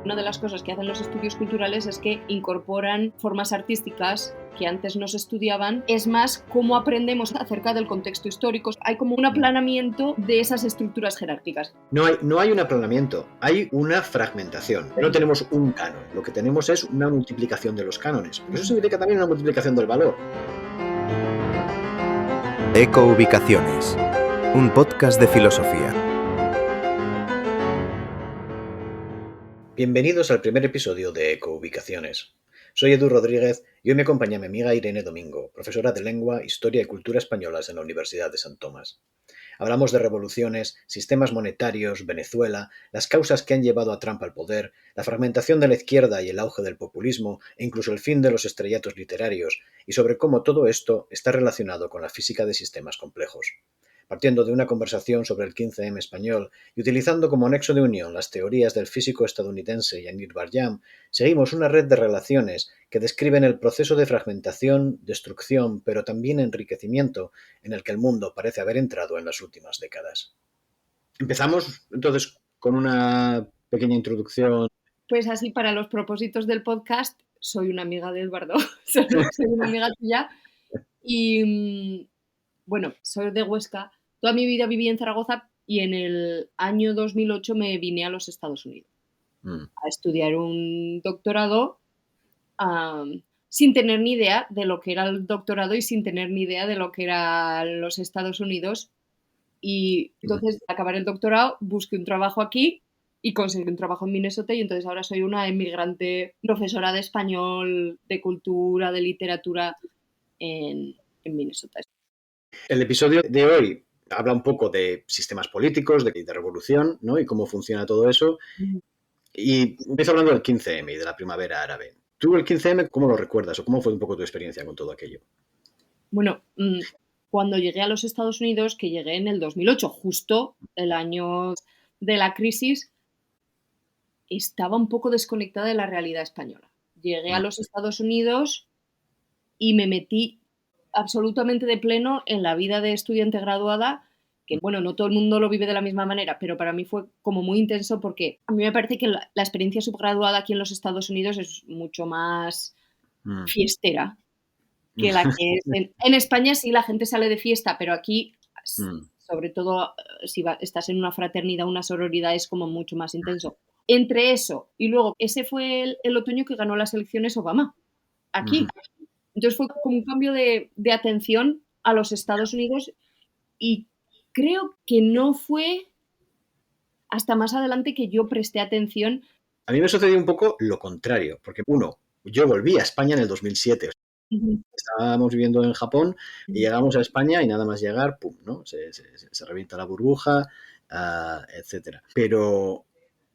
Una de las cosas que hacen los estudios culturales es que incorporan formas artísticas que antes no se estudiaban. Es más, cómo aprendemos acerca del contexto histórico. Hay como un aplanamiento de esas estructuras jerárquicas. No hay un aplanamiento, hay una fragmentación. No tenemos un canon, lo que tenemos es una multiplicación de los cánones. Pero eso significa también una multiplicación del valor. Ecoubicaciones, un podcast de filosofía. Bienvenidos al primer episodio de Ecoubicaciones. Soy Edu Rodríguez y hoy me acompaña mi amiga Irene Domingo, profesora de Lengua, Historia y Cultura Españolas en la Universidad de San Tomás. Hablamos de revoluciones, sistemas monetarios, Venezuela, las causas que han llevado a Trump al poder, la fragmentación de la izquierda y el auge del populismo, e incluso el fin de los estrellatos literarios, y sobre cómo todo esto está relacionado con la física de sistemas complejos. Partiendo de una conversación sobre el 15M español y utilizando como nexo de unión las teorías del físico estadounidense Yanir Bar-Jam, seguimos una red de relaciones que describen el proceso de fragmentación, destrucción, pero también enriquecimiento en el que el mundo parece haber entrado en las últimas décadas. Empezamos entonces con una pequeña introducción. Pues así, para los propósitos del podcast, soy una amiga de Eduardo, soy una amiga tuya y bueno, soy de Huesca. Toda mi vida viví en Zaragoza y en el año 2008 me vine a los Estados Unidos a estudiar un doctorado sin tener ni idea de lo que era el doctorado y sin tener ni idea de lo que eran los Estados Unidos. Y entonces, al acabar el doctorado, busqué un trabajo aquí y conseguí un trabajo en Minnesota y entonces ahora soy una emigrante profesora de español, de cultura, de literatura en Minnesota. El episodio de hoy habla un poco de sistemas políticos, de revolución, ¿no? Y cómo funciona todo eso. Y empiezo hablando del 15M y de la primavera árabe. ¿Tú el 15M cómo lo recuerdas o cómo fue un poco tu experiencia con todo aquello? Bueno, cuando llegué a los Estados Unidos, que llegué en el 2008, justo el año de la crisis, estaba un poco desconectada de la realidad española. Llegué a los Estados Unidos y me metí absolutamente de pleno en la vida de estudiante graduada, que bueno, no todo el mundo lo vive de la misma manera, pero para mí fue como muy intenso porque a mí me parece que la experiencia subgraduada aquí en los Estados Unidos es mucho más fiestera que la que es en España. Sí, la gente sale de fiesta, pero aquí, sobre todo si estás en una fraternidad, una sororidad, es como mucho más intenso. Entre eso y luego, ese fue el otoño que ganó las elecciones Obama, aquí. Entonces fue como un cambio de atención a los Estados Unidos y creo que no fue hasta más adelante que yo presté atención. A mí me sucedió un poco lo contrario, porque yo volví a España en el 2007. Estábamos viviendo en Japón y llegamos a España y nada más llegar, ¡pum!, ¿no? Se revienta la burbuja, etcétera. Pero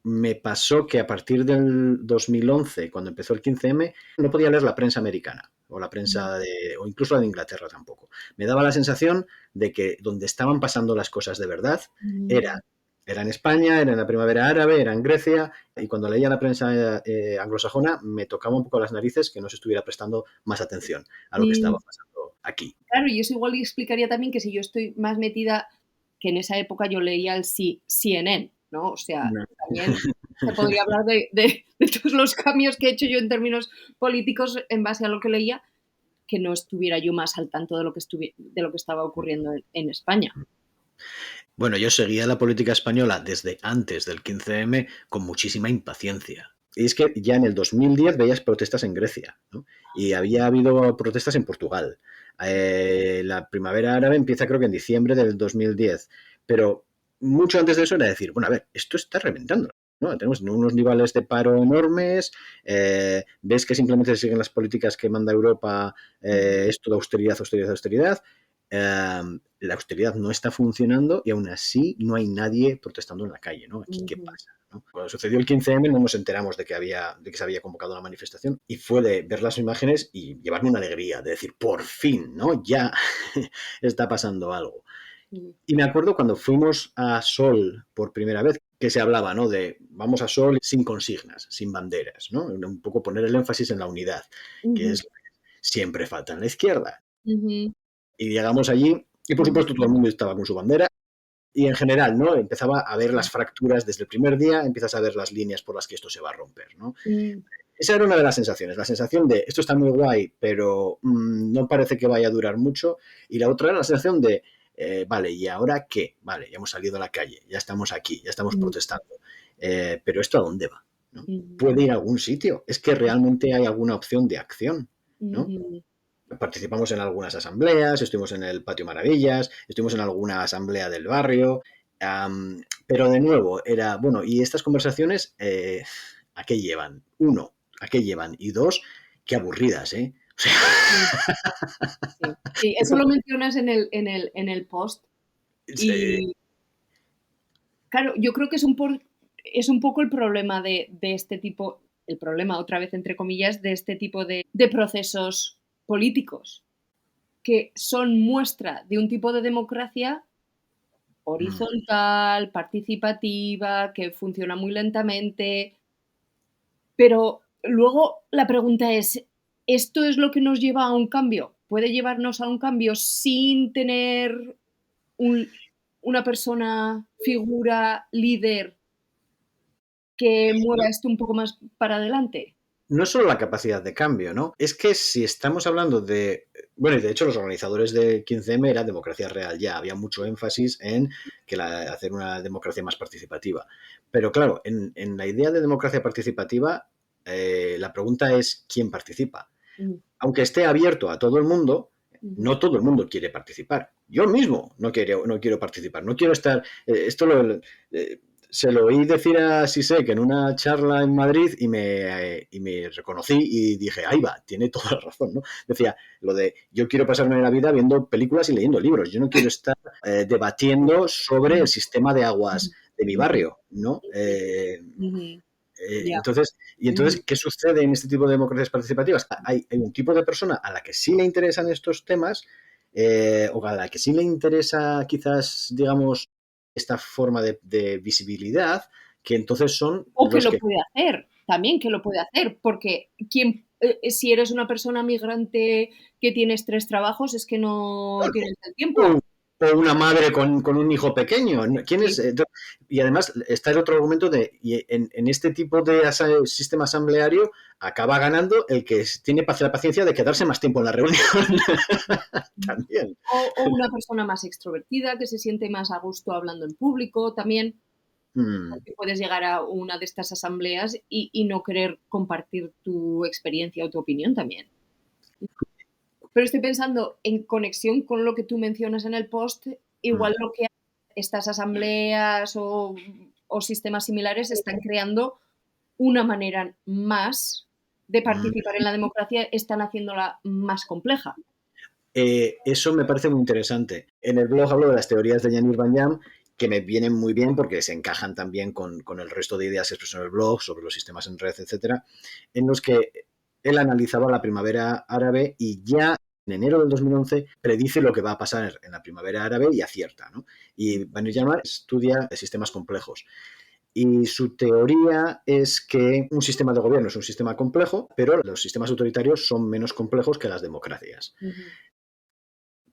me pasó que a partir del 2011, cuando empezó el 15M, no podía leer la prensa americana o la prensa o incluso la de Inglaterra tampoco. Me daba la sensación de que donde estaban pasando las cosas de verdad era en España, era en la primavera árabe, era en Grecia, y cuando leía la prensa anglosajona me tocaba un poco las narices que no se estuviera prestando más atención a lo que estaba pasando aquí. Claro, y eso igual explicaría también que si yo estoy más metida, que en esa época yo leía el CNN, ¿no? O sea, también se podría hablar de todos los cambios que he hecho yo en términos políticos en base a lo que leía, que no estuviera yo más al tanto de lo que estaba ocurriendo en España. Bueno, yo seguía la política española desde antes del 15M con muchísima impaciencia. Y es que ya en el 2010 veías protestas en Grecia, ¿no? Y había habido protestas en Portugal. La primavera árabe empieza creo que en diciembre del 2010. Pero mucho antes de eso era decir, bueno, a ver, esto está reventando, ¿no? Tenemos unos niveles de paro enormes, ves que simplemente se siguen las políticas que manda Europa, esto de austeridad, austeridad, austeridad. La austeridad no está funcionando y aún así no hay nadie protestando en la calle, ¿no? Aquí, ¿qué pasa? ¿No? Cuando sucedió el 15M no nos enteramos de que se había convocado una manifestación y fue de ver las imágenes y llevarme una alegría, de decir, por fin, ¿no? Ya está pasando algo. Y me acuerdo cuando fuimos a Sol por primera vez, que se hablaba, ¿no? De vamos a Sol sin consignas, sin banderas, ¿no? Un poco poner el énfasis en la unidad, que es lo que siempre falta en la izquierda. Y llegamos allí y, por supuesto, todo el mundo estaba con su bandera Y en general, ¿no? Empezaba a ver las fracturas desde el primer día, empiezas a ver las líneas por las que esto se va a romper, ¿no? Esa era una de las sensaciones, la sensación de esto está muy guay, pero no parece que vaya a durar mucho. Y la otra era la sensación de, vale, ¿y ahora qué? Vale, ya hemos salido a la calle, ya estamos aquí, ya estamos protestando. Pero ¿esto a dónde va? ¿No? ¿Puede ir a algún sitio? ¿Es que realmente hay alguna opción de acción? ¿No? Participamos en algunas asambleas, estuvimos en el Patio Maravillas, estuvimos en alguna asamblea del barrio, pero de nuevo era, bueno, ¿y estas conversaciones a qué llevan? Uno, ¿a qué llevan? Y dos, qué aburridas, ¿eh? O sea... Sí. Sí, eso lo mencionas en el post. Y claro, yo creo que es un poco el problema de este tipo, el problema, otra vez entre comillas, de este tipo de procesos políticos, que son muestra de un tipo de democracia horizontal, participativa, que funciona muy lentamente, pero luego la pregunta es, ¿esto es lo que nos lleva a un cambio? ¿Puede llevarnos a un cambio sin tener una persona, figura, líder que mueva esto un poco más para adelante? No es solo la capacidad de cambio, ¿no? Es que si estamos hablando de... Bueno, y de hecho los organizadores del 15M era democracia real ya, había mucho énfasis en que hacer una democracia más participativa. Pero claro, en la idea de democracia participativa, la pregunta es ¿quién participa? Aunque esté abierto a todo el mundo, no todo el mundo quiere participar. Yo mismo no quiero participar, no quiero estar... se lo oí decir a Sisek en una charla en Madrid y me reconocí y dije, ahí va, tiene toda la razón, ¿no? Decía, lo de yo quiero pasarme la vida viendo películas y leyendo libros, yo no quiero estar debatiendo sobre el sistema de aguas de mi barrio, ¿no? Entonces, ¿qué sucede en este tipo de democracias participativas? Hay un tipo de persona a la que sí le interesan estos temas o a la que sí le interesa quizás, digamos, esta forma de visibilidad, que entonces son o que los lo que... puede hacer, también que lo puede hacer, porque si eres una persona migrante que tienes 3 trabajos, es que no tienes el tiempo. O una madre con un hijo pequeño. ¿Quién Sí. es? Y además está el otro argumento de, y en este tipo de sistema asambleario acaba ganando el que tiene la paciencia de quedarse más tiempo en la reunión. También. O una persona más extrovertida, que se siente más a gusto hablando en público también. Porque puedes llegar a una de estas asambleas y no querer compartir tu experiencia o tu opinión también. Pero estoy pensando en conexión con lo que tú mencionas en el post, igual lo que estas asambleas o sistemas similares están creando una manera más de participar en la democracia, están haciéndola más compleja. Eso me parece muy interesante. En el blog hablo de las teorías de Yanir Banyam, que me vienen muy bien porque se encajan también con el resto de ideas que expreso en el blog sobre los sistemas en red, etcétera, en los que él analizaba la primavera árabe y ya en enero del 2011 predice lo que va a pasar en la primavera árabe y acierta, ¿no? Y Banir Yamar estudia sistemas complejos. Y su teoría es que un sistema de gobierno es un sistema complejo, pero los sistemas autoritarios son menos complejos que las democracias.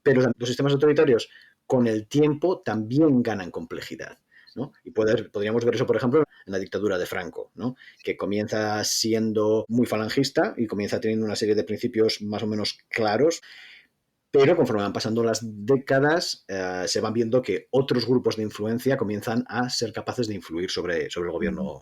Pero los sistemas autoritarios con el tiempo también ganan complejidad, ¿no? Y podríamos ver eso, por ejemplo, en la dictadura de Franco, ¿no? Que comienza siendo muy falangista y comienza teniendo una serie de principios más o menos claros, pero conforme van pasando las décadas se van viendo que otros grupos de influencia comienzan a ser capaces de influir sobre el gobierno.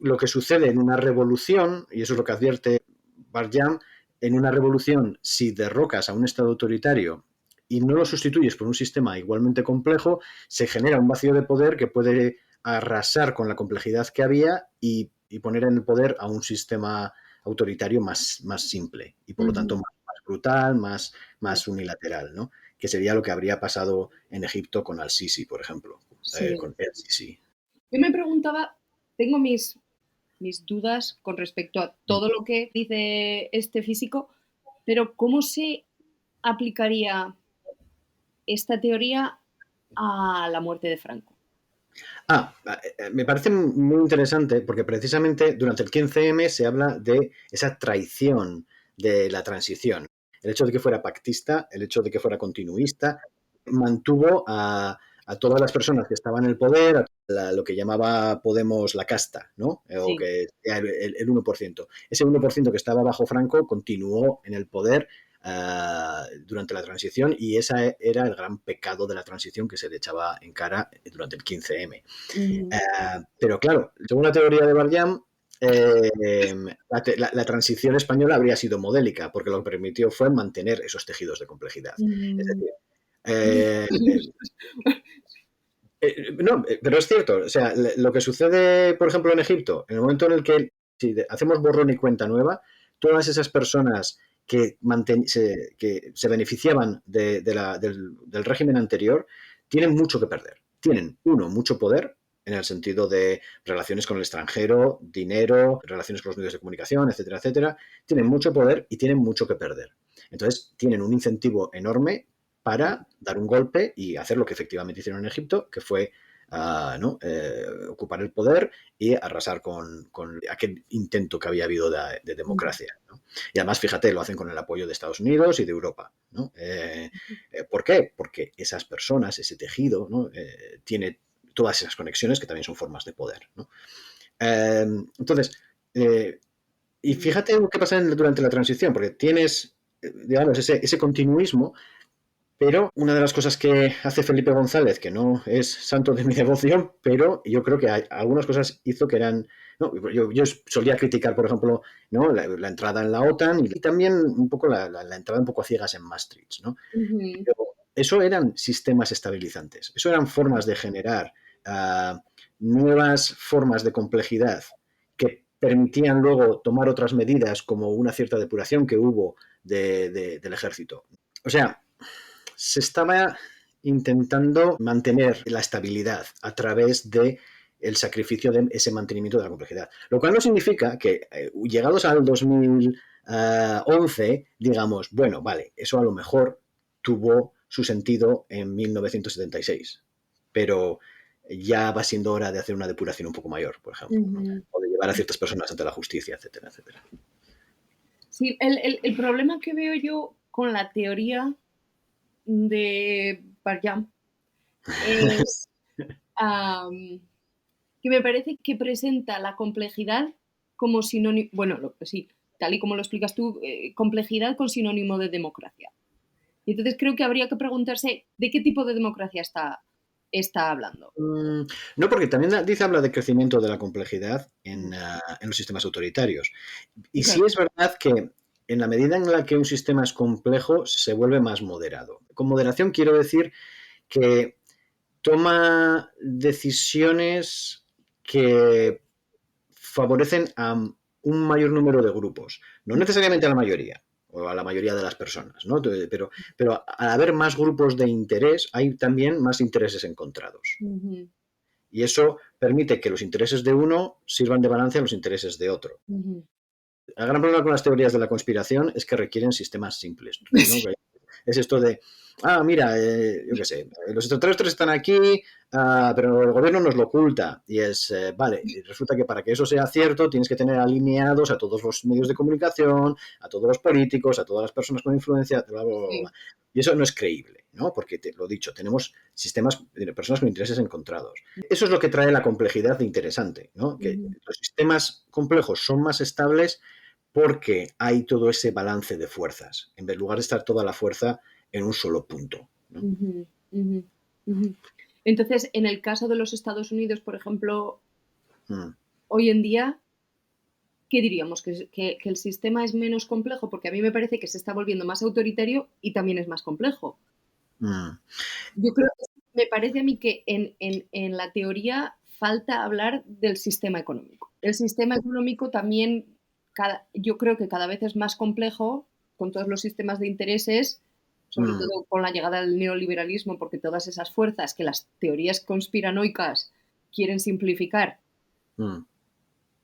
Lo que sucede en una revolución, y eso es lo que advierte Barjam, en una revolución, si derrocas a un Estado autoritario y no lo sustituyes por un sistema igualmente complejo, se genera un vacío de poder que puede arrasar con la complejidad que había y poner en el poder a un sistema autoritario más simple y por lo tanto más brutal, más unilateral, ¿no? Que sería lo que habría pasado en Egipto con al-Sisi, por ejemplo, con el Sisi. Yo me preguntaba, tengo mis dudas con respecto a todo lo que dice este físico, pero ¿cómo se aplicaría esta teoría a la muerte de Franco? Me parece muy interesante porque precisamente durante el 15M se habla de esa traición de la transición. El hecho de que fuera pactista, el hecho de que fuera continuista, mantuvo a a todas las personas que estaban en el poder, lo que llamaba Podemos la casta, ¿no? O Sí. que el 1%. Ese 1% que estaba bajo Franco continuó en el poder durante la transición, y ese era el gran pecado de la transición que se le echaba en cara durante el 15M. Pero claro, según la teoría de Barjam, la transición española habría sido modélica, porque lo que permitió fue mantener esos tejidos de complejidad. Es decir, eh, no, pero es cierto, o sea, lo que sucede, por ejemplo, en Egipto, en el momento en el que si hacemos borrón y cuenta nueva, todas esas personas que se beneficiaban del régimen anterior tienen mucho que perder. Tienen, uno, mucho poder, en el sentido de relaciones con el extranjero, dinero, relaciones con los medios de comunicación, etcétera, etcétera. Tienen mucho poder y tienen mucho que perder. Entonces, tienen un incentivo enorme para dar un golpe y hacer lo que efectivamente hicieron en Egipto, que fue ocupar el poder y arrasar con aquel intento que había habido de democracia, ¿no? Y además, fíjate, lo hacen con el apoyo de Estados Unidos y de Europa, ¿no? ¿Por qué? Porque esas personas, ese tejido, ¿no? Tiene todas esas conexiones que también son formas de poder, ¿no? Entonces, y fíjate qué pasa durante la transición, porque tienes, digamos, ese continuismo. Pero una de las cosas que hace Felipe González, que no es santo de mi devoción, pero yo creo que algunas cosas hizo que eran... ¿no? Yo solía criticar, por ejemplo, ¿no? la entrada en la OTAN y también un poco la entrada un poco a ciegas en Maastricht, ¿no? Pero eso eran sistemas estabilizantes, eso eran formas de generar nuevas formas de complejidad que permitían luego tomar otras medidas, como una cierta depuración que hubo del ejército. O sea, se estaba intentando mantener la estabilidad a través de el sacrificio de ese mantenimiento de la complejidad. Lo cual no significa que llegados al 2011 digamos, bueno, vale, eso a lo mejor tuvo su sentido en 1976, pero ya va siendo hora de hacer una depuración un poco mayor, por ejemplo, ¿no? O de llevar a ciertas personas ante la justicia, etcétera, etcétera. Sí, el problema que veo yo con la teoría de Barjam es que me parece que presenta la complejidad como sinónimo, bueno, sí, tal y como lo explicas tú, complejidad con sinónimo de democracia. Y entonces creo que habría que preguntarse de qué tipo de democracia está hablando. No, porque también habla de crecimiento de la complejidad en los sistemas autoritarios. Y sí Claro. es verdad que en la medida en la que un sistema es complejo, se vuelve más moderado. Con moderación quiero decir que toma decisiones que favorecen a un mayor número de grupos, no necesariamente a la mayoría o a la mayoría de las personas, ¿no? Pero al haber más grupos de interés, hay también más intereses encontrados. Y eso permite que los intereses de uno sirvan de balance a los intereses de otro. El gran problema con las teorías de la conspiración es que requieren sistemas simples, ¿no? Es esto de, mira, yo qué sé, los extraterrestres están aquí, pero el gobierno nos lo oculta. Y es, vale, y resulta que para que eso sea cierto tienes que tener alineados a todos los medios de comunicación, a todos los políticos, a todas las personas con influencia, bla, bla, bla, bla. Y eso no es creíble, ¿no? Porque, lo dicho, tenemos sistemas de personas con intereses encontrados. Eso es lo que trae la complejidad de interesante, ¿no? Que los sistemas complejos son más estables porque hay todo ese balance de fuerzas, en lugar de estar toda la fuerza en un solo punto, ¿no? Entonces, en el caso de los Estados Unidos, por ejemplo, hoy en día, ¿qué diríamos? ¿Que el sistema es menos complejo? Porque a mí me parece que se está volviendo más autoritario y también es más complejo. Yo creo que me parece a mí que en la teoría falta hablar del sistema económico. El sistema económico también, yo creo que cada vez es más complejo con todos los sistemas de intereses, sobre todo con la llegada del neoliberalismo, porque todas esas fuerzas que las teorías conspiranoicas quieren simplificar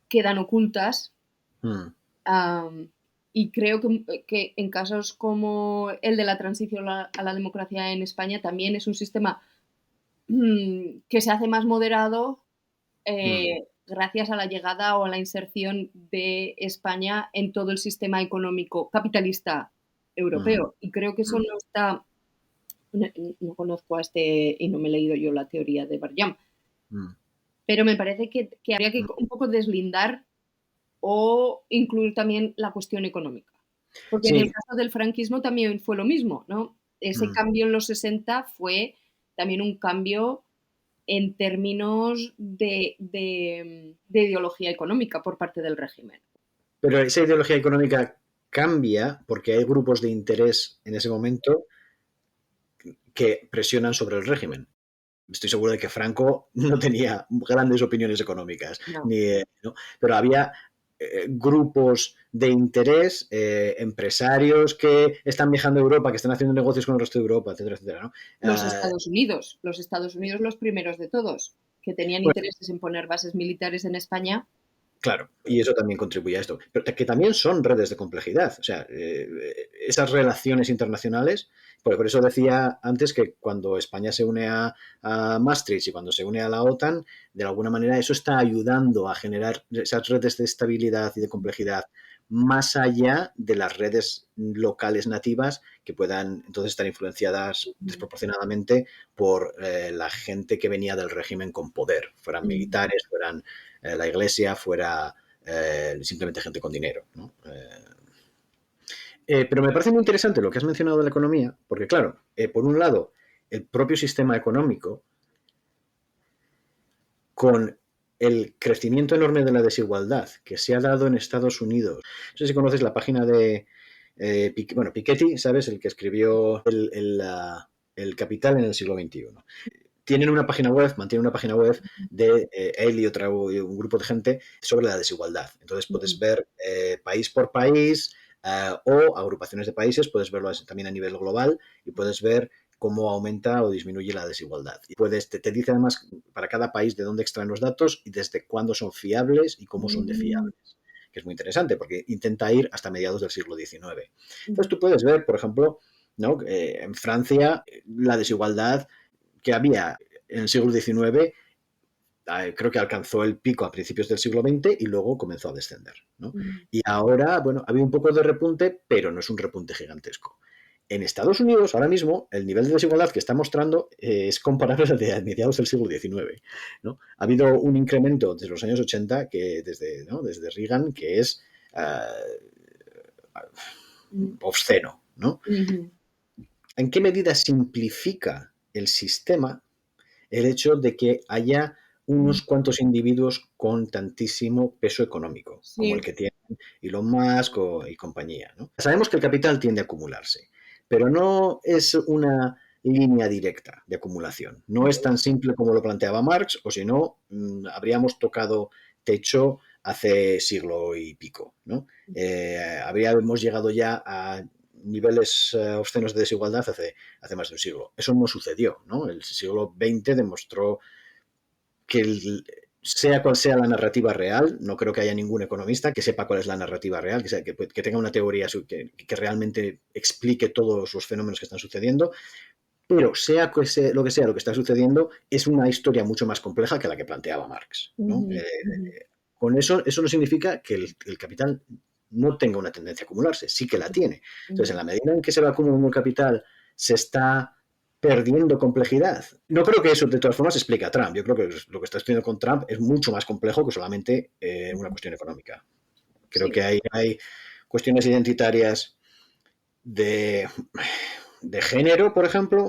quedan ocultas. Y creo que en casos como el de la transición a la democracia en España también es un sistema que se hace más moderado gracias a la llegada o a la inserción de España en todo el sistema económico capitalista europeo. Y creo que eso no está no conozco a este y no me he leído yo la teoría de Barjam, Mm. pero me parece que habría que un poco deslindar o incluir también la cuestión económica. Porque en el Sí. caso del franquismo también fue lo mismo, ¿no? Ese Mm. cambio en los 60 fue también un cambio en términos de ideología económica por parte del régimen. Pero esa ideología económica cambia porque hay grupos de interés en ese momento que presionan sobre el régimen. Estoy seguro de que Franco no tenía grandes opiniones económicas, No. ¿no? Pero había grupos de interés, empresarios que están viajando a Europa, que están haciendo negocios con el resto de Europa, etcétera, etcétera, ¿no? Los Estados Unidos los primeros de todos, que tenían Bueno, intereses en poner bases militares en España. claro, y eso también contribuye a esto. Pero que también son redes de complejidad. O sea, esas relaciones internacionales, por eso decía antes que cuando España se une a Maastricht y cuando se une a la OTAN, de alguna manera eso está ayudando a generar esas redes de estabilidad y de complejidad más allá de las redes locales nativas que puedan entonces estar influenciadas desproporcionadamente por la gente que venía del régimen con poder, fueran militares, fueran la iglesia, fuera simplemente gente con dinero, ¿no? Pero me parece muy interesante lo que has mencionado de la economía, porque claro, por un lado, el propio sistema económico, con el crecimiento enorme de la desigualdad que se ha dado en Estados Unidos. No sé si conoces la página de Piketty, ¿sabes? El que escribió el Capital en el siglo XXI. Tienen una página web, mantienen una página web de él y un grupo de gente sobre la desigualdad. Entonces puedes ver país por país o agrupaciones de países, puedes verlo también a nivel global y puedes ver cómo aumenta o disminuye la desigualdad. Y te dice además para cada país de dónde extraen los datos y desde cuándo son fiables y cómo son de fiables, que es muy interesante porque intenta ir hasta mediados del siglo XIX. Entonces tú puedes ver, por ejemplo, ¿no? En Francia la desigualdad que había en el siglo XIX, creo que alcanzó el pico a principios del siglo XX y luego comenzó a descender, ¿no? Y ahora, bueno, ha habido un poco de repunte, pero no es un repunte gigantesco. En Estados Unidos, ahora mismo, el nivel de desigualdad que está mostrando es comparable al de mediados del siglo XIX, ¿no? Ha habido un incremento desde los años 80, desde Reagan, que es obsceno, ¿no? ¿En qué medida simplifica el sistema el hecho de que haya unos cuantos individuos con tantísimo peso económico, como el que tienen Elon Musk y compañía, ¿no? Sabemos que el capital tiende a acumularse, pero no es una línea directa de acumulación. No es tan simple como lo planteaba Marx, o si no, habríamos tocado techo hace siglo y pico, ¿no? Habríamos llegado ya a niveles obscenos de desigualdad hace más de un siglo. Eso no sucedió, ¿no? El siglo XX demostró que sea cual sea la narrativa real, no creo que haya ningún economista que sepa cuál es la narrativa real, que tenga una teoría que realmente explique todos los fenómenos que están sucediendo, pero sea lo que sea lo que está sucediendo, es una historia mucho más compleja que la que planteaba Marx, ¿no? Con eso no significa que el capital no tenga una tendencia a acumularse, sí que la tiene. Entonces, en la medida en que se va acumulando el capital, se está perdiendo complejidad. No creo que eso de todas formas explique a Trump. Yo creo que lo que está estudiando con Trump es mucho más complejo que solamente una cuestión económica. Creo que hay cuestiones identitarias de género, por ejemplo.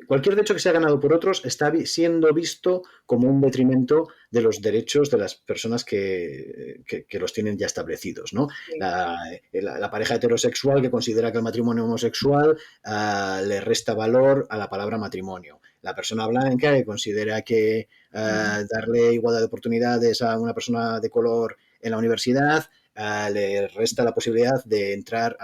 Cualquier derecho que sea ganado por otros está siendo visto como un detrimento de los derechos de las personas que los tienen ya establecidos, ¿no? La pareja heterosexual que considera que el matrimonio homosexual le resta valor a la palabra matrimonio. La persona blanca que considera que darle igualdad de oportunidades a una persona de color en la universidad le resta la posibilidad de entrar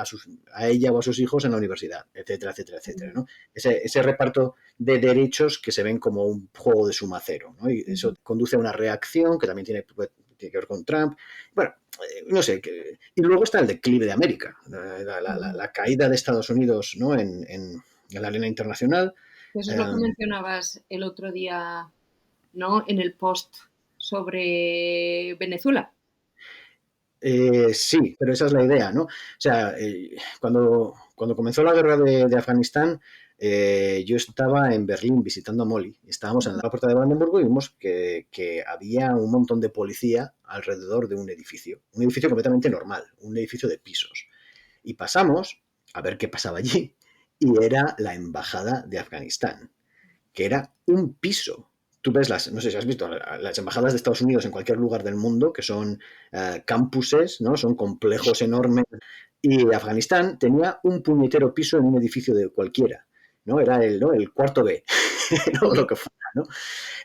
a ella o a sus hijos en la universidad, etcétera, etcétera, etcétera, ¿no? Ese reparto de derechos que se ven como un juego de suma cero, ¿no? Y eso conduce a una reacción que también tiene que ver con Trump. Bueno, no sé. Y luego está el declive de América, la caída de Estados Unidos, ¿no? en la arena internacional. Eso es lo que mencionabas el otro día, ¿no? En el post sobre Venezuela. Sí, pero esa es la idea, ¿no? O sea, cuando comenzó la guerra de Afganistán, yo estaba en Berlín visitando a Molly. Estábamos en la puerta de Brandenburgo y vimos que había un montón de policía alrededor de un edificio completamente normal, un edificio de pisos. Y pasamos a ver qué pasaba allí y era la embajada de Afganistán, que era un piso. Tú ves no sé si has visto las embajadas de Estados Unidos en cualquier lugar del mundo, que son campuses, ¿no? Son complejos enormes. Y Afganistán tenía un puñetero piso en un edificio de cualquiera, ¿no? Era el cuarto B, ¿no? Lo que fuera, ¿no?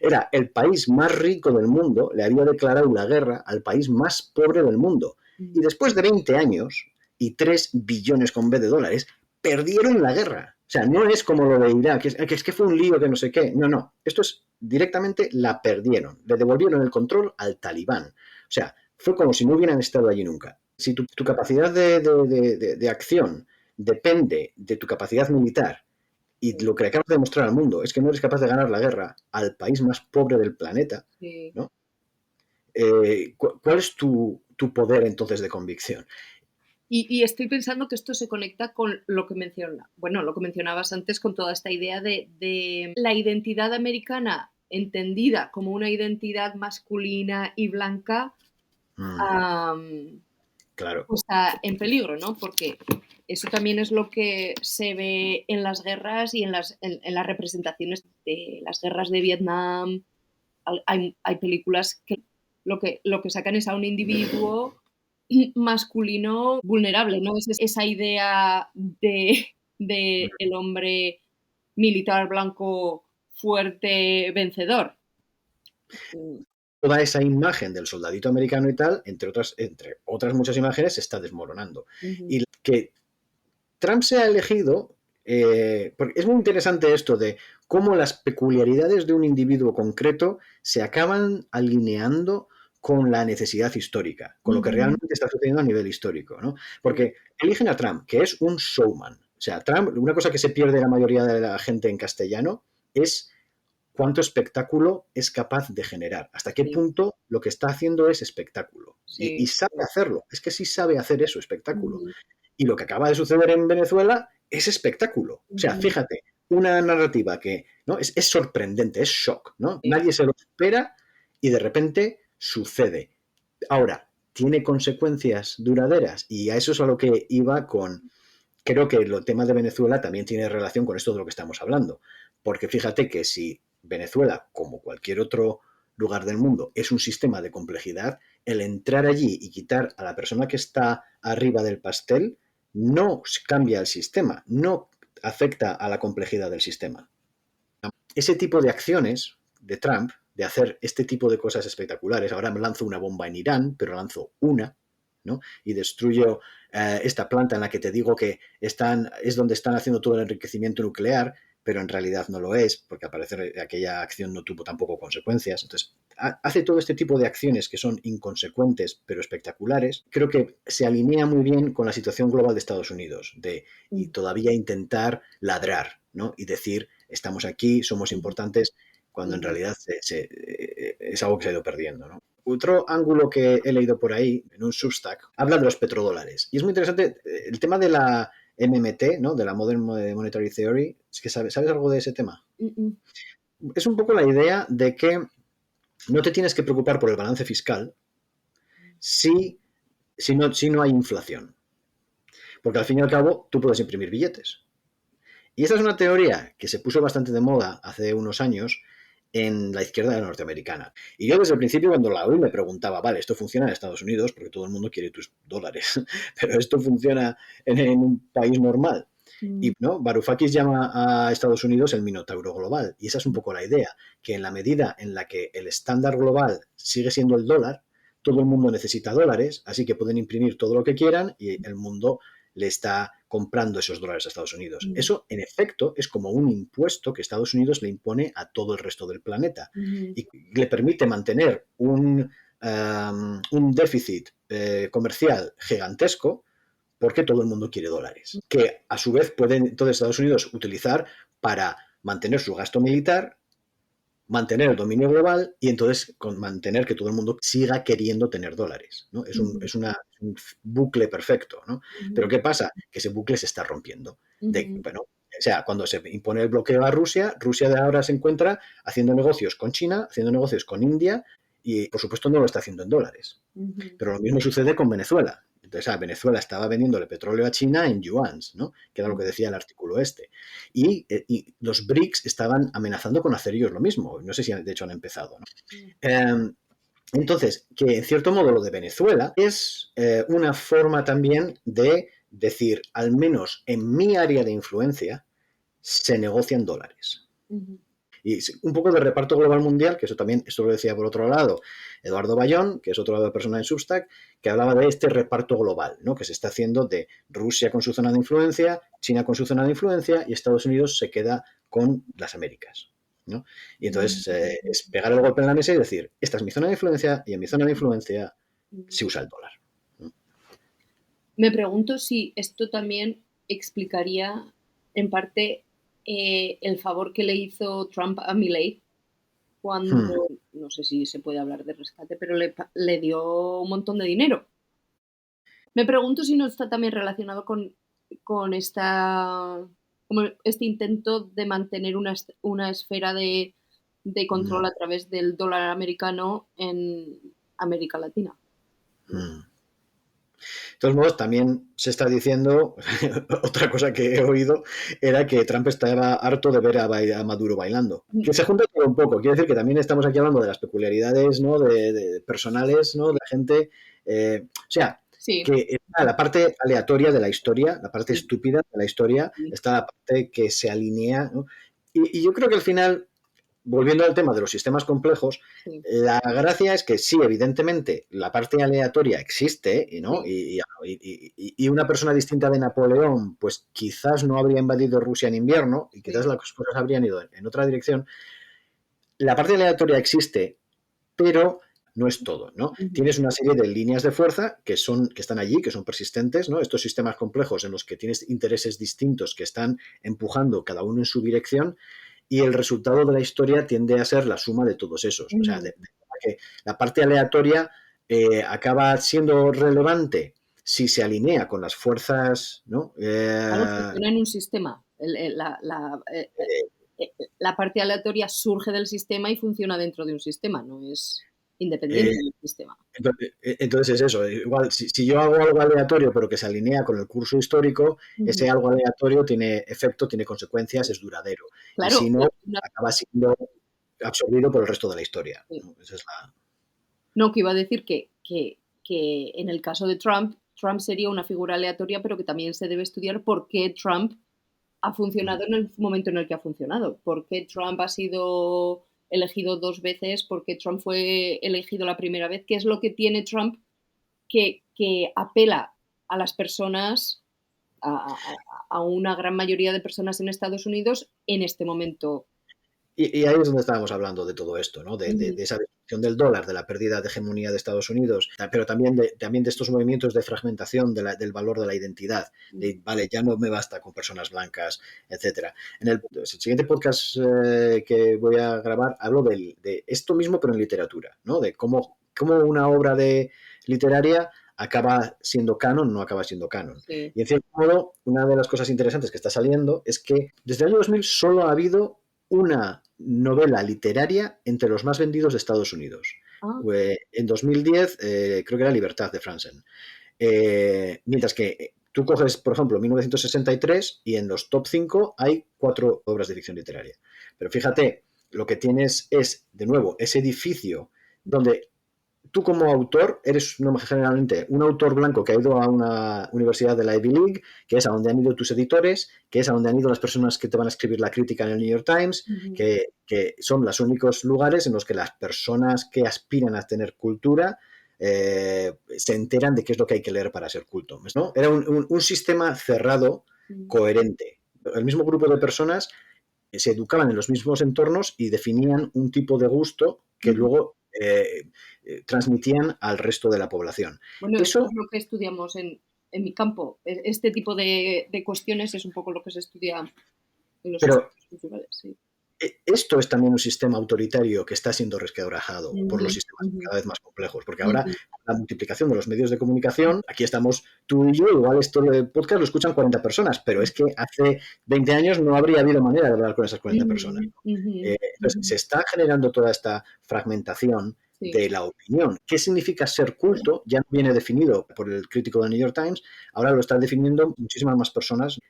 Era el país más rico del mundo, le había declarado la guerra al país más pobre del mundo. Y después de 20 años y 3 billones con B de dólares, perdieron la guerra. O sea, no es como lo de Irak, es que fue un lío que no sé qué. No, no. Esto es directamente la perdieron. Le devolvieron el control al talibán. O sea, fue como si no hubieran estado allí nunca. Si tu capacidad de acción depende de tu capacidad militar y lo que acabas de demostrar al mundo es que no eres capaz de ganar la guerra al país más pobre del planeta, ¿no? ¿Cuál es tu poder entonces de convicción? Y estoy pensando que esto se conecta con lo que lo que mencionabas antes, con toda esta idea de la identidad americana entendida como una identidad masculina y blanca, Claro. pues está en peligro, ¿no? Porque eso también es lo que se ve en las guerras y en las representaciones de las guerras de Vietnam. Hay películas que lo que sacan es a un individuo masculino vulnerable, ¿no? Es esa idea de el hombre militar blanco fuerte vencedor. Toda esa imagen del soldadito americano y tal, entre otras muchas imágenes, se está desmoronando. Y que Trump se ha elegido, porque es muy interesante esto de cómo las peculiaridades de un individuo concreto se acaban alineando con la necesidad histórica, con lo que realmente está sucediendo a nivel histórico, ¿no? Porque eligen a Trump, que es un showman. O sea, Trump, una cosa que se pierde la mayoría de la gente en castellano es cuánto espectáculo es capaz de generar, hasta qué punto lo que está haciendo es espectáculo. Y sabe hacerlo, es que sí sabe hacer eso, espectáculo. Y lo que acaba de suceder en Venezuela es espectáculo. O sea, fíjate, una narrativa que, ¿no? es sorprendente, es shock, ¿no? Nadie se lo espera y de repente sucede. Ahora, tiene consecuencias duraderas y a eso es a lo que iba con... Creo que el tema de Venezuela también tiene relación con esto de lo que estamos hablando. Porque fíjate que si Venezuela, como cualquier otro lugar del mundo, es un sistema de complejidad, el entrar allí y quitar a la persona que está arriba del pastel no cambia el sistema, no afecta a la complejidad del sistema. Ese tipo de acciones de Trump, de hacer este tipo de cosas espectaculares, ahora me lanzo una bomba en Irán, pero lanzo una, ¿no? Y destruyo esta planta en la que te digo que es donde están haciendo todo el enriquecimiento nuclear, pero en realidad no lo es, porque al parecer aquella acción no tuvo tampoco consecuencias. Entonces, hace todo este tipo de acciones que son inconsecuentes, pero espectaculares. Creo que se alinea muy bien con la situación global de Estados Unidos, y todavía intentar ladrar, ¿no? Y decir, estamos aquí, somos importantes, cuando en realidad es algo que se ha ido perdiendo, ¿no? Otro ángulo que he leído por ahí, en un Substack, habla de los petrodólares. Y es muy interesante el tema de la MMT, ¿no? De la Modern Monetary Theory. Es que ¿sabes algo de ese tema? Es un poco la idea de que no te tienes que preocupar por el balance fiscal si no hay inflación. Porque al fin y al cabo tú puedes imprimir billetes. Y esta es una teoría que se puso bastante de moda hace unos años en la izquierda norteamericana. Y yo desde el principio cuando la oí me preguntaba, vale, esto funciona en Estados Unidos porque todo el mundo quiere tus dólares, pero esto funciona en un país normal. Y ¿no? Varoufakis llama a Estados Unidos el minotauro global. Y esa es un poco la idea, que en la medida en la que el estándar global sigue siendo el dólar, todo el mundo necesita dólares, así que pueden imprimir todo lo que quieran y el mundo le está comprando esos dólares a Estados Unidos. Eso, en efecto, es como un impuesto que Estados Unidos le impone a todo el resto del planeta y le permite mantener un déficit comercial gigantesco porque todo el mundo quiere dólares, que a su vez pueden entonces Estados Unidos utilizar para mantener su gasto militar, mantener el dominio global y entonces mantener que todo el mundo siga queriendo tener dólares, ¿no? Es un bucle perfecto, ¿no? Pero ¿qué pasa? Que ese bucle se está rompiendo. Bueno, O sea, cuando se impone el bloqueo a Rusia, Rusia de ahora se encuentra haciendo negocios con China, haciendo negocios con India y, por supuesto, no lo está haciendo en dólares. Pero lo mismo sucede con Venezuela. Entonces, Venezuela estaba vendiéndole petróleo a China en yuans, ¿no? Que era lo que decía el artículo este. Y los BRICS estaban amenazando con hacer ellos lo mismo. No sé si, de hecho, han empezado, ¿no? Entonces, que en cierto modo lo de Venezuela es una forma también de decir, al menos en mi área de influencia, se negocian dólares. Y un poco de reparto global mundial, que eso lo decía por otro lado Eduardo Bayón, que es otro persona en Substack, que hablaba de este reparto global, ¿no? Que se está haciendo de Rusia con su zona de influencia, China con su zona de influencia y Estados Unidos se queda con las Américas, ¿no? Y entonces es pegar el golpe en la mesa y decir, esta es mi zona de influencia y en mi zona de influencia se usa el dólar. Me pregunto si esto también explicaría en parte el favor que le hizo Trump a Milley cuando, no sé si se puede hablar de rescate, pero le dio un montón de dinero. Me pregunto si no está también relacionado con como este intento de mantener una esfera de control a través del dólar americano en América Latina. De todos modos, también se está diciendo, otra cosa que he oído, era que Trump estaba harto de ver a Maduro bailando. Que se junta todo un poco. Quiero decir que también estamos aquí hablando de las peculiaridades, ¿no? de personales, ¿no? De la gente. O sea, sí, que está la parte aleatoria de la historia, la parte estúpida de la historia, está la parte que se alinea, ¿no? Y yo creo que al final, volviendo al tema de los sistemas complejos, la gracia es que sí, evidentemente, la parte aleatoria existe, ¿no? Y una persona distinta de Napoleón, pues quizás no habría invadido Rusia en invierno y quizás las cosas habrían ido en otra dirección. La parte aleatoria existe, pero no es todo, ¿no? Tienes una serie de líneas de fuerza que están allí, que son persistentes, ¿no? Estos sistemas complejos en los que tienes intereses distintos que están empujando cada uno en su dirección. Y el resultado de la historia tiende a ser la suma de todos esos. O sea, que la parte aleatoria acaba siendo relevante si se alinea con las fuerzas, ¿no? Funciona en un sistema. La parte aleatoria surge del sistema y funciona dentro de un sistema, no es independiente del sistema. Entonces es eso. Igual, si yo hago algo aleatorio pero que se alinea con el curso histórico, ese algo aleatorio tiene efecto, tiene consecuencias, es duradero. Claro, y si no, acaba siendo absorbido por el resto de la historia. ¿No? Esa es la... No, que iba a decir que en el caso de Trump sería una figura aleatoria, pero que también se debe estudiar por qué Trump ha funcionado en el momento en el que ha funcionado, por qué Trump ha sido elegido 2 veces, porque Trump fue elegido la primera vez, qué es lo que tiene Trump que apela a las personas, a una gran mayoría de personas en Estados Unidos en este momento. Y ahí es donde estábamos hablando de todo esto, ¿no? De esa destrucción del dólar, de la pérdida de hegemonía de Estados Unidos, pero también de estos movimientos de fragmentación del valor de la identidad. De, vale, ya no me basta con personas blancas, etcétera. En el siguiente podcast que voy a grabar hablo de esto mismo, pero en literatura, ¿no? De cómo una obra literaria acaba siendo canon, no acaba siendo canon. Sí. Y en cierto modo, una de las cosas interesantes que está saliendo es que desde el año 2000 solo ha habido una novela literaria entre los más vendidos de Estados Unidos. En 2010 creo que era Libertad de Franzen. Mientras que tú coges, por ejemplo, 1963 y en los top 5 hay 4 obras de ficción literaria. Pero fíjate, lo que tienes es, de nuevo, ese edificio donde tú como autor eres generalmente un autor blanco que ha ido a una universidad de la Ivy League, que es a donde han ido tus editores, que es a donde han ido las personas que te van a escribir la crítica en el New York Times, que son los únicos lugares en los que las personas que aspiran a tener cultura se enteran de qué es lo que hay que leer para ser culto, ¿no? Era un sistema cerrado, coherente. El mismo grupo de personas se educaban en los mismos entornos y definían un tipo de gusto que luego transmitían al resto de la población. Bueno, eso es lo que estudiamos en mi campo. Este tipo de cuestiones es un poco lo que se estudia en los estudios culturales. Sí. Esto es también un sistema autoritario que está siendo resquebrajado por los Ujú, sistemas ujú, cada vez más complejos, porque ahora ujú. la multiplicación de los medios de comunicación, aquí estamos tú y yo, igual esto del podcast lo escuchan 40 personas, pero es que hace 20 años no habría habido manera de hablar con esas 40 personas. Ujú, ujú, Entonces, ujú. se está generando toda esta fragmentación Sí. de la opinión. ¿Qué significa ser culto? Ya no viene definido por el crítico del New York Times, ahora lo están definiendo muchísimas más personas.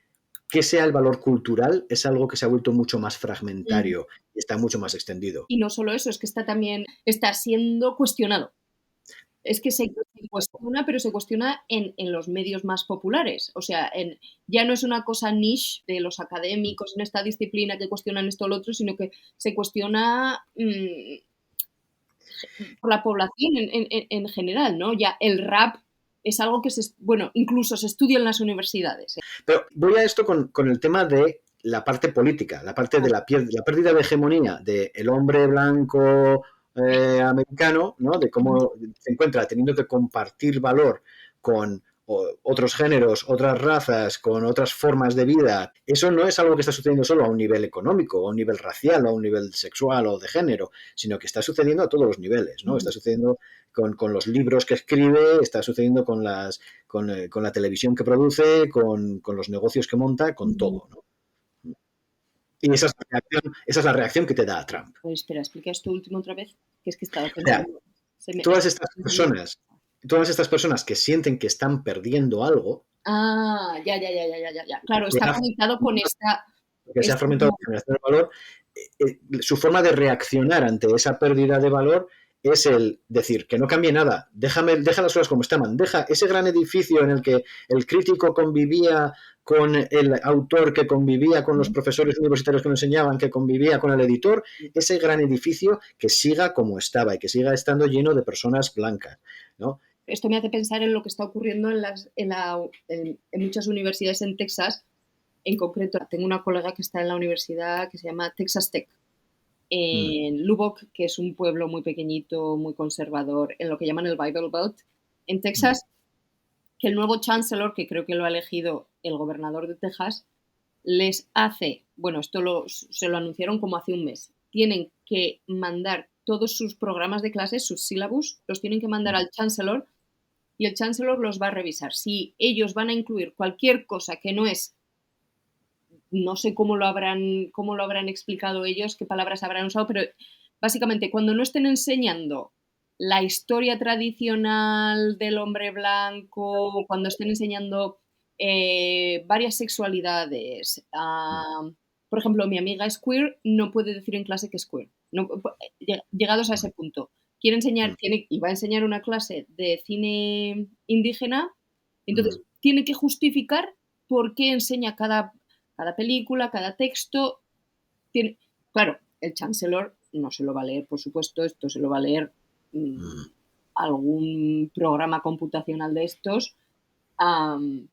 Que sea el valor cultural es algo que se ha vuelto mucho más Ujú. fragmentario y está mucho más extendido. Y no solo eso, es que está siendo cuestionado. Es que se cuestiona, pero se cuestiona en los medios más populares. O sea, ya no es una cosa niche de los académicos en esta disciplina que cuestionan esto o lo otro, sino que se cuestiona por la población en general, ¿no? Ya el rap es algo que bueno, incluso se estudia en las universidades. Pero voy a esto con el tema de la parte política, la parte de la pérdida de hegemonía del hombre blanco americano, ¿no? De cómo se encuentra teniendo que compartir valor con otros géneros, otras razas, con otras formas de vida. Eso no es algo que está sucediendo solo a un nivel económico, o a un nivel racial, o a un nivel sexual o de género, sino que está sucediendo a todos los niveles, ¿no? Está sucediendo con los libros que escribe, está sucediendo con la televisión que produce, con los negocios que monta, con todo, ¿no? Y esa es la reacción que te da Trump. Pues espera, explica esto último otra vez, que es que estaba O sea, pensando. todas estas personas que sienten que están perdiendo algo, Ah, ya, ya, ya, ya, ya, ya, ya. Claro, que está conectado con se ha fomentado como la generación de valor, su forma de reaccionar ante esa pérdida de valor es el decir que no cambie nada, deja las cosas como estaban, deja ese gran edificio en el que el crítico convivía con el autor, que convivía con los profesores universitarios que lo enseñaban, que convivía con el editor, ese gran edificio que siga como estaba y que siga estando lleno de personas blancas, ¿no? Esto me hace pensar en lo que está ocurriendo en muchas universidades en Texas. En concreto, tengo una colega que está en la universidad que se llama Texas Tech, Mm, en Lubbock, que es un pueblo muy pequeñito, muy conservador, en lo que llaman el Bible Belt, en mm, Texas, que el nuevo chancellor, que creo que lo ha elegido el gobernador de Texas, les hace, bueno, se lo anunciaron como hace un mes, tienen que mandar todos sus programas de clases, sus sílabus, los tienen que mandar al chancellor y el chancellor los va a revisar. Si ellos van a incluir cualquier cosa que no es, no sé cómo lo habrán explicado ellos, qué palabras habrán usado, pero básicamente cuando no estén enseñando la historia tradicional del hombre blanco, cuando estén enseñando varias sexualidades, por ejemplo, mi amiga es queer, no puede decir en clase que es queer. No, llegados a ese punto. mm, Y va a enseñar una clase de cine indígena, entonces mm, tiene que justificar por qué enseña cada película, cada texto. Claro, el chancellor no se lo va a leer, por supuesto, esto se lo va a leer mm. algún programa computacional de estos. am,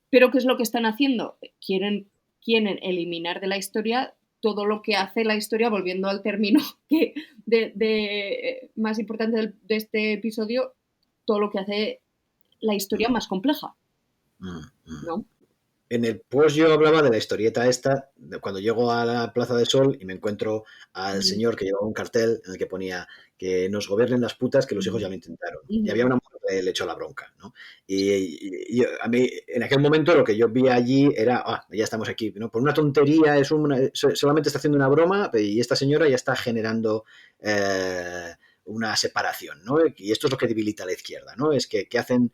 pero ¿qué es lo que están haciendo? Quieren eliminar de la historia todo lo que hace la historia, volviendo al término más importante de este episodio, todo lo que hace la historia más compleja, Mm, mm. ¿no? En el post yo hablaba de la historieta esta, de cuando llego a la Plaza de Sol y me encuentro al Ujú, señor que llevaba un cartel en el que ponía que nos gobiernen las putas, que los hijos ya lo intentaron. Y había ujú, una mujer que le echó la bronca, ¿no? Y a mí, en aquel momento, lo que yo vi allí era, ya estamos aquí, ¿no? Por una tontería, solamente está haciendo una broma y esta señora ya está generando una separación, ¿no? Y esto es lo que debilita a la izquierda, ¿no? Es que hacen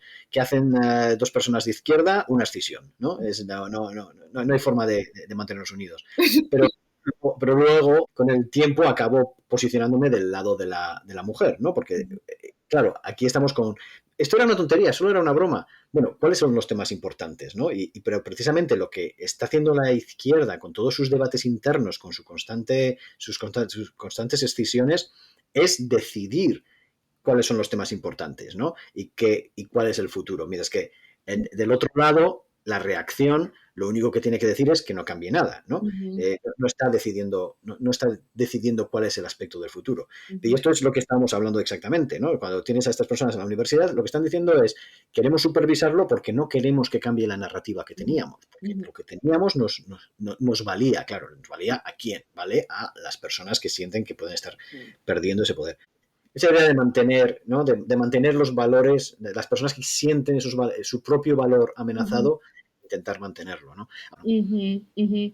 dos personas de izquierda, una escisión, ¿no? No hay forma de mantenernos unidos. Pero, pero luego, con el tiempo, acabo posicionándome del lado de la mujer, ¿no? Porque, claro, aquí estamos con... Esto era una tontería, solo era una broma. Bueno, ¿cuáles son los temas importantes, no? Pero precisamente lo que está haciendo la izquierda con todos sus debates internos, con sus constantes escisiones, es decidir cuáles son los temas importantes, ¿no? Y cuál es el futuro. Mira, es que del otro lado, la reacción lo único que tiene que decir es que no cambie nada, ¿no? Ujú, No está decidiendo, no está decidiendo cuál es el aspecto del futuro. Y ujú, esto es lo que estamos hablando exactamente, ¿no? Cuando tienes a estas personas en la universidad, lo que están diciendo es, queremos supervisarlo porque no queremos que cambie la narrativa que ujú, teníamos, porque ujú. lo que teníamos nos valía, claro, nos valía ¿a quién? Vale a las personas que sienten que pueden estar Sí. perdiendo ese poder. Esa idea de mantener, ¿no? De mantener los valores, de las personas que sienten su propio valor Ujú, amenazado, intentar mantenerlo, ¿no? ujú, ujú.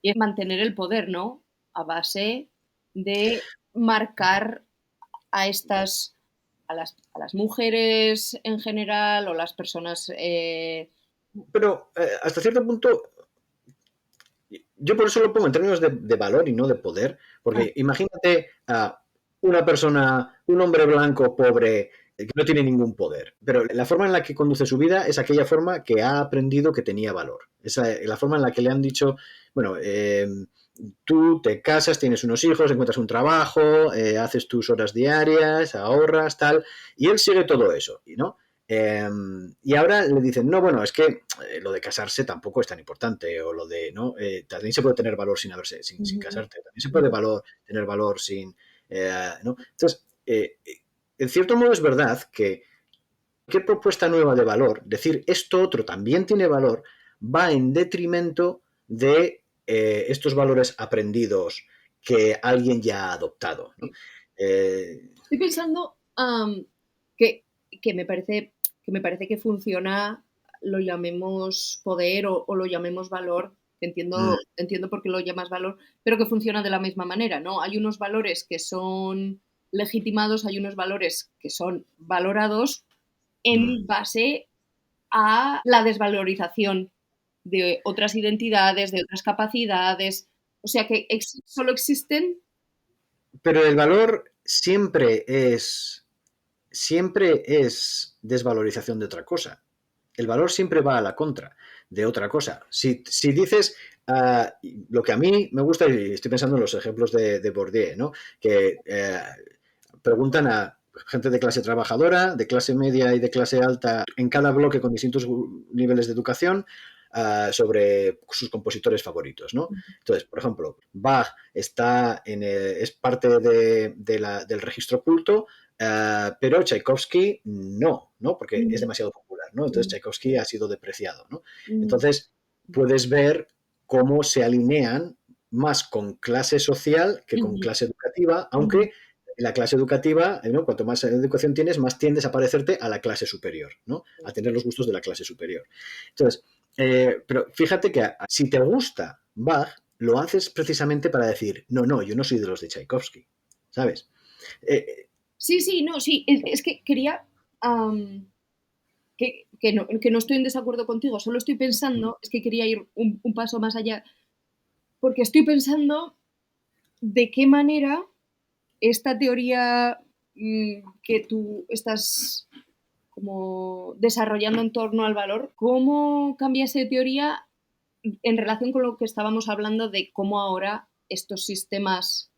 Y es mantener el poder, ¿no? A base de marcar a estas, a las mujeres en general o las personas. Pero hasta cierto punto, yo por eso lo pongo en términos de valor y no de poder, Ah, porque imagínate a una persona, un hombre blanco pobre que no tiene ningún poder, pero la forma en la que conduce su vida es aquella forma que ha aprendido que tenía valor. La forma en la que le han dicho, bueno, tú te casas, tienes unos hijos, encuentras un trabajo, haces tus horas diarias, ahorras, tal, y él sigue todo eso, ¿no? Y ahora le dicen, no, bueno, es que lo de casarse tampoco es tan importante, o lo de, ¿no? También se puede tener valor sin ujú, casarte, también se puede tener valor sin, ¿no? Entonces, en cierto modo es verdad que qué propuesta nueva de valor, decir esto otro también tiene valor, va en detrimento de estos valores aprendidos que alguien ya ha adoptado, ¿no? sí. Eh, Estoy pensando que, que me parece, que me parece que funciona, lo llamemos poder o lo llamemos valor, que mm, entiendo por qué lo llamas valor, pero que funciona de la misma manera, ¿no? Hay unos valores que son legitimados, hay unos valores que son valorados mm. en base a la desvalorización de otras identidades, de otras capacidades. O sea que solo existen. Pero el valor siempre es desvalorización de otra cosa. El valor siempre va a la contra de otra cosa. Si dices lo que a mí me gusta, y estoy pensando en los ejemplos de Bourdieu, ¿no? Que preguntan a gente de clase trabajadora, de clase media y de clase alta en cada bloque con distintos niveles de educación sobre sus compositores favoritos, ¿no? Entonces, por ejemplo, Bach es parte del registro culto, pero Tchaikovsky no, porque es Mm, demasiado popular, ¿no? Entonces mm, Tchaikovsky ha sido depreciado, ¿no? mm, Entonces, puedes ver cómo se alinean más con clase social que con ujú, clase educativa, ujú. aunque la clase educativa, ¿no? Cuanto más educación tienes, más tiendes a parecerte a la clase superior, ¿no? A tener los gustos de la clase superior. Entonces, pero fíjate que si te gusta Bach, lo haces precisamente para decir, no, yo no soy de los de Tchaikovsky, ¿sabes? Eh, Sí, sí, no, sí, es que quería, que no estoy en desacuerdo contigo, solo estoy pensando, es que quería ir un paso más allá, porque estoy pensando de qué manera esta teoría, que tú estás como desarrollando en torno al valor, ¿cómo cambia esa teoría en relación con lo que estábamos hablando de cómo ahora estos sistemas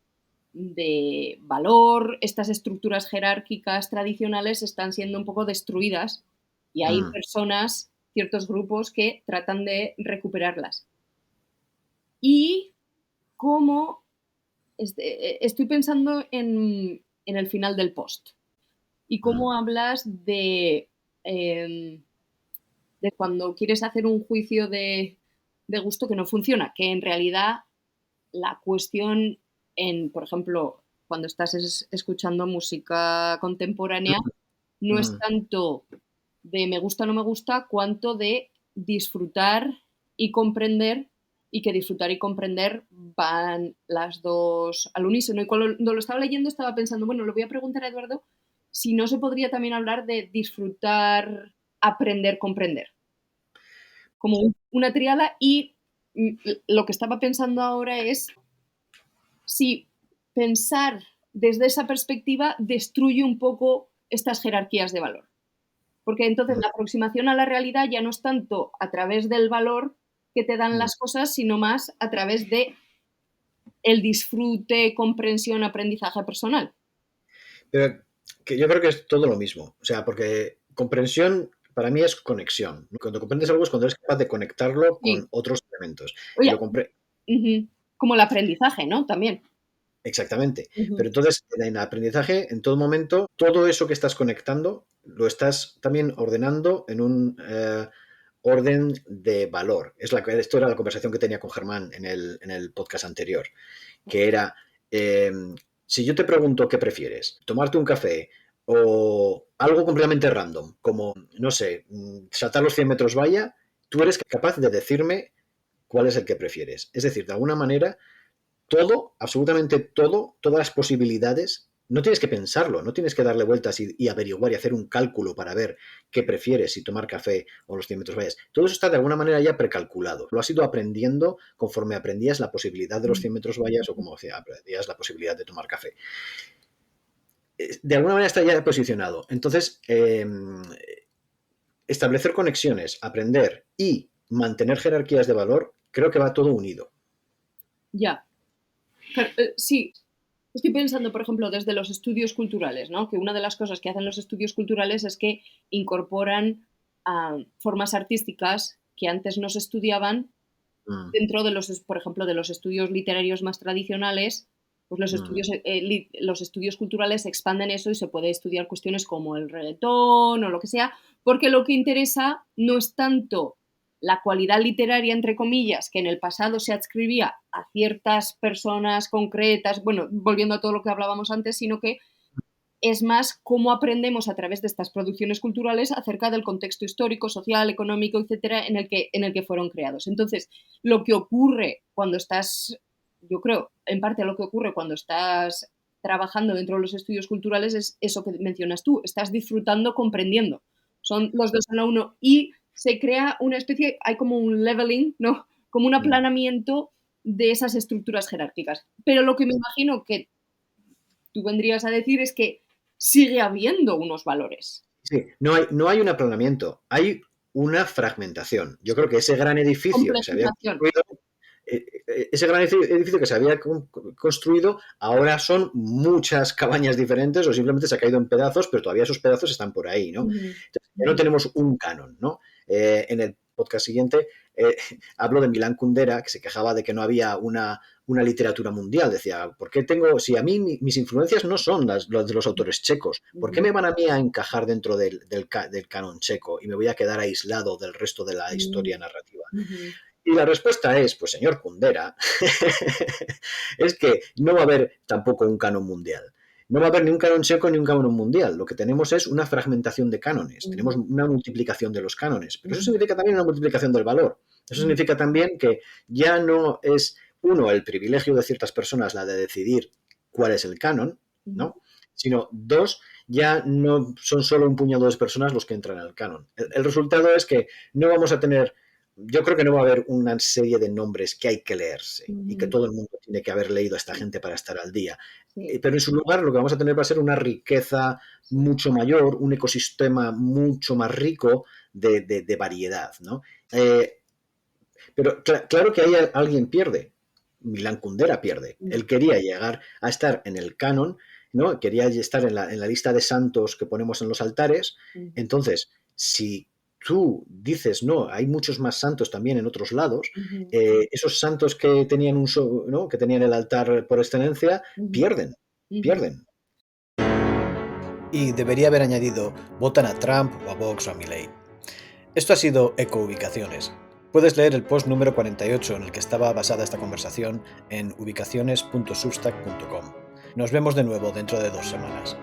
de valor, estas estructuras jerárquicas tradicionales están siendo un poco destruidas y hay mm, personas, ciertos grupos que tratan de recuperarlas? Y cómo estoy pensando en el final del post y mm, cómo hablas de cuando quieres hacer un juicio de gusto que no funciona, que en realidad la cuestión por ejemplo, cuando estás escuchando música contemporánea, no es mm. tanto de me gusta o no me gusta, cuanto de disfrutar y comprender, y que disfrutar y comprender van las dos al unísono. Y cuando lo estaba leyendo estaba pensando, bueno, le voy a preguntar a Eduardo si no se podría también hablar de disfrutar, aprender, comprender, como una triada. Y lo que estaba pensando ahora es si pensar desde esa perspectiva destruye un poco estas jerarquías de valor. Porque entonces Mm, la aproximación a la realidad ya no es tanto a través del valor que te dan mm. las cosas, sino más a través de el disfrute, comprensión, aprendizaje personal. Pero que yo creo que es todo lo mismo. O sea, porque comprensión para mí es conexión. Cuando comprendes algo es cuando eres capaz de conectarlo Sí. con otros elementos. Oye, Y lo compré. Como el aprendizaje, ¿no? También. Exactamente. Ujú. Pero entonces, en el aprendizaje, en todo momento, todo eso que estás conectando, lo estás también ordenando en un orden de valor. Esto era la conversación que tenía con Germán en el podcast anterior, que era, si yo te pregunto qué prefieres, tomarte un café o algo completamente random, como, no sé, saltar los 100 metros valla, tú eres capaz de decirme cuál es el que prefieres. Es decir, de alguna manera, todo, absolutamente todo, todas las posibilidades, no tienes que pensarlo, no tienes que darle vueltas y averiguar y hacer un cálculo para ver qué prefieres, si tomar café o los 100 metros vallas. Todo eso está de alguna manera ya precalculado. Lo has ido aprendiendo conforme aprendías la posibilidad de los 100 metros vallas o como aprendías la posibilidad de tomar café. De alguna manera está ya posicionado. Entonces, establecer conexiones, aprender y mantener jerarquías de valor, creo que va todo unido. Ya. Sí. Estoy pensando, por ejemplo, desde los estudios culturales, ¿no? Que una de las cosas que hacen los estudios culturales es que incorporan formas artísticas que antes no se estudiaban dentro de por ejemplo, de los estudios literarios más tradicionales. Pues los estudios culturales expanden eso y se puede estudiar cuestiones como el reggaetón o lo que sea, porque lo que interesa no es tanto la cualidad literaria, entre comillas, que en el pasado se adscribía a ciertas personas concretas, bueno, volviendo a todo lo que hablábamos antes, sino que es más cómo aprendemos a través de estas producciones culturales acerca del contexto histórico, social, económico, etcétera, en el que fueron creados. Entonces, lo que ocurre cuando estás, yo creo, en parte lo que ocurre cuando estás trabajando dentro de los estudios culturales es eso que mencionas tú, estás disfrutando, comprendiendo. Son los dos en la uno y se crea una especie, hay como un leveling, ¿no? Como un aplanamiento de esas estructuras jerárquicas. Pero lo que me imagino que tú vendrías a decir es que sigue habiendo unos valores. Sí, no hay un aplanamiento, hay una fragmentación. Yo creo que ese gran edificio que se había construido, ahora son muchas cabañas diferentes o simplemente se ha caído en pedazos, pero todavía esos pedazos están por ahí, ¿no? Entonces, ya no tenemos un canon, ¿no? En el podcast siguiente hablo de Milán Kundera, que se quejaba de que no había una literatura mundial. Decía, ¿por qué si a mí mis influencias no son las de los autores checos? ¿Por qué me van a mí a encajar dentro del canon checo y me voy a quedar aislado del resto de la historia narrativa? Y la respuesta es, pues señor Kundera, es que no va a haber tampoco un canon mundial. No va a haber ni un canon checo ni un canon mundial. Lo que tenemos es una fragmentación de cánones. Tenemos una multiplicación de los cánones. Pero eso significa también una multiplicación del valor. Eso significa también que ya no es, uno, el privilegio de ciertas personas la de decidir cuál es el canon, ¿no? Sino, dos, ya no son solo un puñado de personas los que entran al canon. El resultado es que no vamos a tener... Yo creo que no va a haber una serie de nombres que hay que leerse y que todo el mundo tiene que haber leído a esta gente para estar al día. Pero en su lugar lo que vamos a tener va a ser una riqueza mucho mayor, un ecosistema mucho más rico de variedad, ¿no? Pero claro que ahí alguien pierde. Milán Kundera pierde. Él quería llegar a estar en el canon, ¿no? Quería estar en la lista de santos que ponemos en los altares. Entonces, si tú dices, no, hay muchos más santos también en otros lados, esos santos que tenían ¿no? que tenían el altar por excelencia, pierden. Y debería haber añadido, votan a Trump o a Vox o a Milei. Esto ha sido Ecoubicaciones. Puedes leer el post número 48 en el que estaba basada esta conversación en ubicaciones.substack.com. Nos vemos de nuevo dentro de 2 semanas.